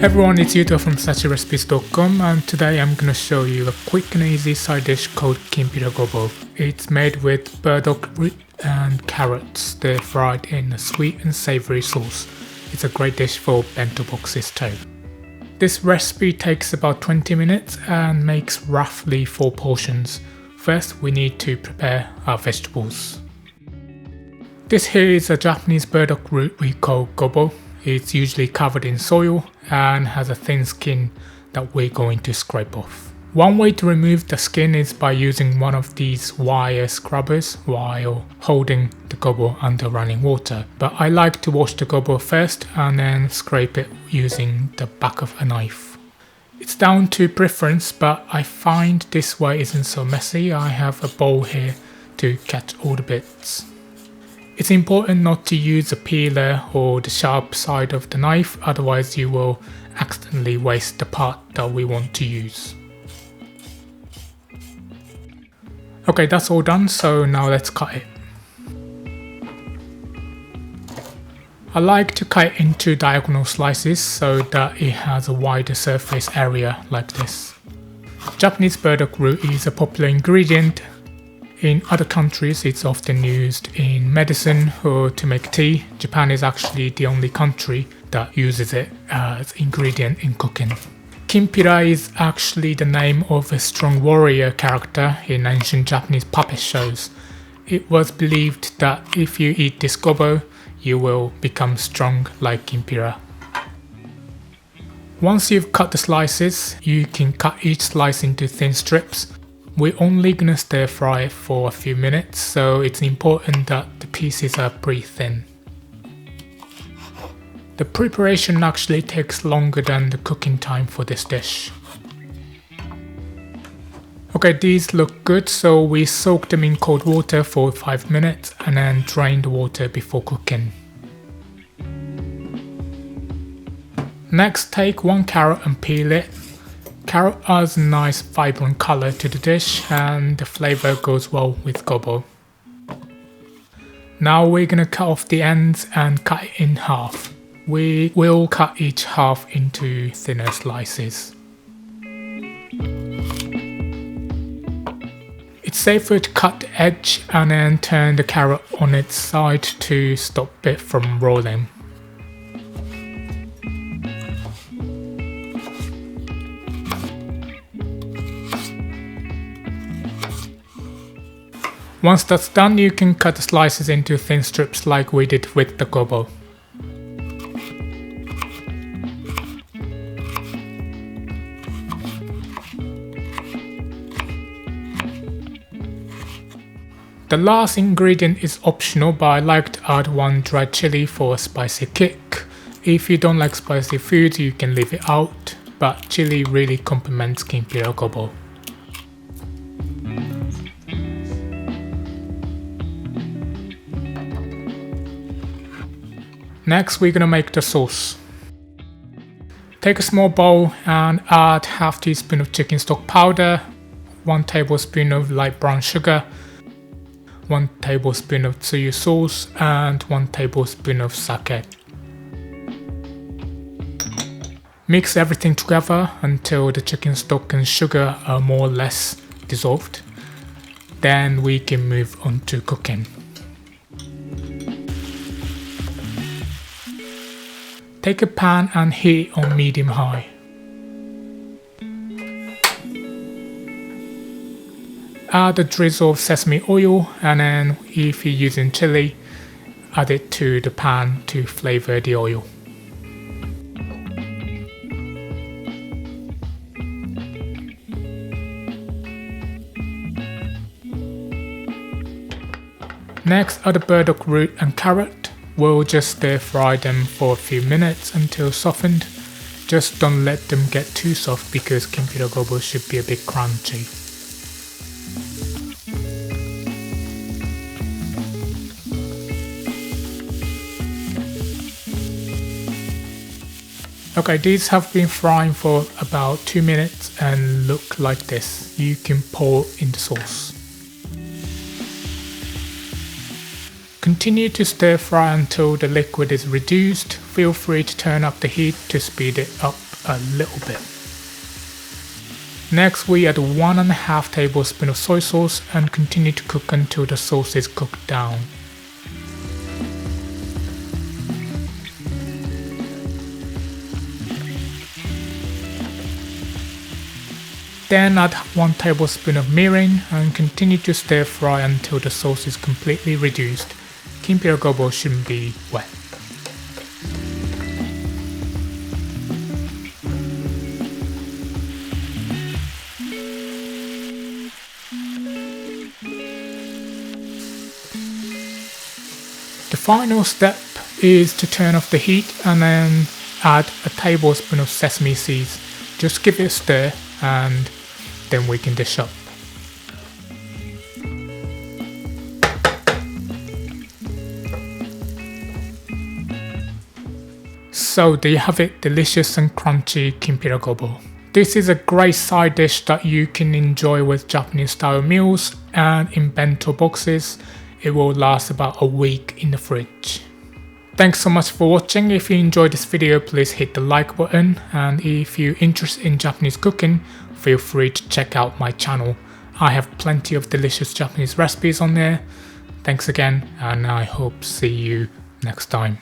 Everyone, it's Yuto from sudachirecipes.com, and today I'm going to show you a quick and easy side dish called Kinpira Gobo. It's made with burdock root and carrots stir fried in a sweet and savory sauce. It's a great dish for bento boxes too. This recipe takes about 20 minutes and makes roughly 4 portions. First, we need to prepare our vegetables. This here is a Japanese burdock root we call gobo. It's usually covered in soil and has a thin skin that we're going to scrape off. One way to remove the skin is by using one of these wire scrubbers while holding the gobo under running water. But I like to wash the gobo first and then scrape it using the back of a knife. It's down to preference, but I find this way isn't so messy. I have a bowl here to catch all the bits. It's important not to use a peeler or the sharp side of the knife, otherwise you will accidentally waste the part that we want to use. Okay, that's all done, so now let's cut it. I like to cut it into diagonal slices so that it has a wider surface area like this. Japanese burdock root is a popular ingredient. In other countries, it's often used in medicine or to make tea. Japan is actually the only country that uses it as ingredient in cooking. Kinpira is actually the name of a strong warrior character in ancient Japanese puppet shows. It was believed that if you eat this gobo, you will become strong like Kinpira. Once you've cut the slices, you can cut each slice into thin strips. We're only gonna stir fry it for a few minutes, so it's important that the pieces are pretty thin. The preparation actually takes longer than the cooking time for this dish. Okay, these look good, so we soak them in cold water for 5 minutes and then drain the water before cooking. Next, take 1 carrot and peel it. Carrot adds a nice vibrant color to the dish and the flavor goes well with gobo. Now we're gonna cut off the ends and cut it in half. We will cut each half into thinner slices. It's safer to cut the edge and then turn the carrot on its side to stop it from rolling. Once that's done, you can cut the slices into thin strips like we did with the gobo. The last ingredient is optional, but I like to add 1 dried chili for a spicy kick. If you don't like spicy food, you can leave it out, but chili really complements Kinpira Gobo. Next, we're gonna make the sauce. Take a small bowl and add half teaspoon of chicken stock powder, 1 tablespoon of light brown sugar, 1 tablespoon of tsuyu sauce, and 1 tablespoon of sake. Mix everything together until the chicken stock and sugar are more or less dissolved. Then we can move on to cooking. Take a pan and heat on medium-high. Add a drizzle of sesame oil and then, if you're using chili, add it to the pan to flavor the oil. Next, add the burdock root and carrot. We'll just stir fry them for a few minutes until softened. Just don't let them get too soft because Kinpira Gobo should be a bit crunchy. Okay, these have been frying for about 2 minutes and look like this. You can pour in the sauce. Continue to stir fry until the liquid is reduced. Feel free to turn up the heat to speed it up. a little bit. Next we add 1.5 tablespoons of soy sauce and continue to cook until the sauce is cooked down. Then add 1 tablespoon of mirin and continue to stir fry until the sauce is completely reduced. Kinpira Gobo shouldn't be wet. The final step is to turn off the heat and then add a tablespoon of sesame seeds. Just give it a stir and then we can dish up. So there you have it, delicious and crunchy Kinpira Gobo. This is a great side dish that you can enjoy with Japanese style meals and in bento boxes. It will last about a week in the fridge. Thanks so much for watching. If you enjoyed this video, please hit the like button, and if you're interested in Japanese cooking, feel free to check out my channel. I have plenty of delicious Japanese recipes on there. Thanks again, and I hope to see you next time.